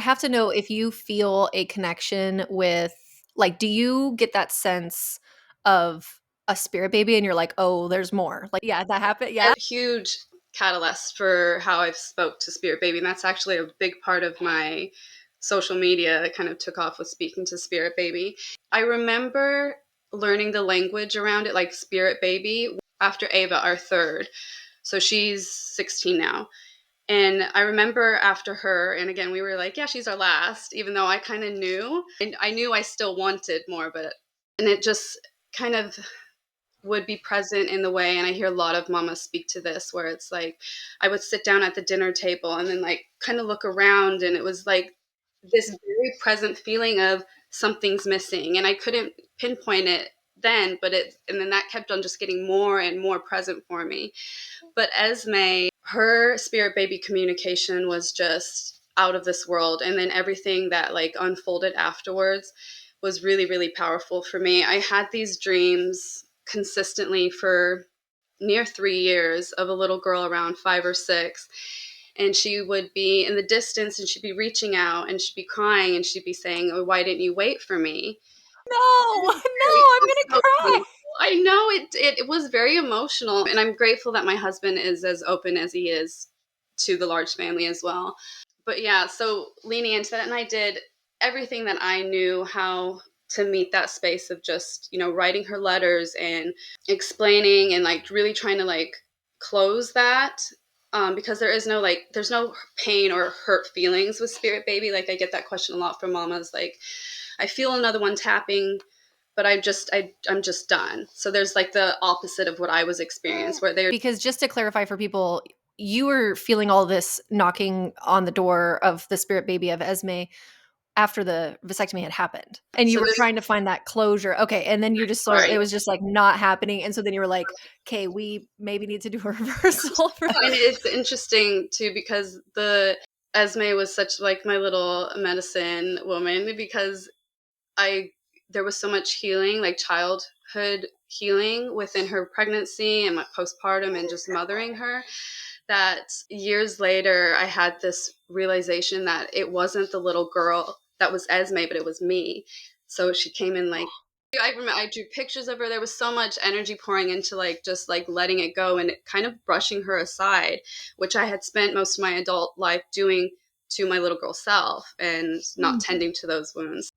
I have to know if you feel a connection with, like, do you get that sense of a spirit baby and you're like, oh, there's more? Like, yeah, that happened. Yeah. A huge catalyst for how I've spoke to spirit baby, and that's actually a big part of my social media that kind of took off with speaking to spirit baby. I remember learning the language around it, like spirit baby, after Ava, our third. So she's 16 now. And I remember after her, and again, we were like, yeah, she's our last, even though I kind of knew. And I knew I still wanted more, and it just kind of would be present in the way, and I hear a lot of mamas speak to this, where it's like I would sit down at the dinner table and then like kind of look around, and it was like this very present feeling of something's missing, and I couldn't pinpoint it then, and then that kept on just getting more and more present for me. But Esme, her spirit baby communication was just out of this world, and then everything that like unfolded afterwards was really, really powerful for me. I had these dreams consistently for near 3 years of a little girl around 5 or 6. And she would be in the distance, and she'd be reaching out, and she'd be crying, and she'd be saying, oh, why didn't you wait for me? No, no, I'm going to So cry. painful. I know it was very emotional, and I'm grateful that my husband is as open as he is to the large family as well. But yeah, so leaning into that, and I did everything that I knew how to meet that space of just, writing her letters and explaining and like really trying to like close that. Because there's no pain or hurt feelings with spirit baby. Like I get that question a lot from mamas. Like I feel another one tapping, but I'm just done. So there's like the opposite of what I was experiencing, where they're Because just to clarify for people, you were feeling all this knocking on the door of the spirit baby of Esme after the vasectomy had happened, and you so were this trying to find that closure. Okay, and then you just sort of, right. it was just like not happening, and so then you were like, okay, we maybe need to do a reversal for And it's interesting too, because the Esme was such like my little medicine woman, because I there was so much healing, like childhood healing within her pregnancy and my postpartum and just mothering her, that years later I had this realization that it wasn't the little girl that was Esme, but it was me. So she came in like I remember I drew pictures of her. There was so much energy pouring into like just like letting it go and kind of brushing her aside, which I had spent most of my adult life doing to my little girl self and not tending to those wounds.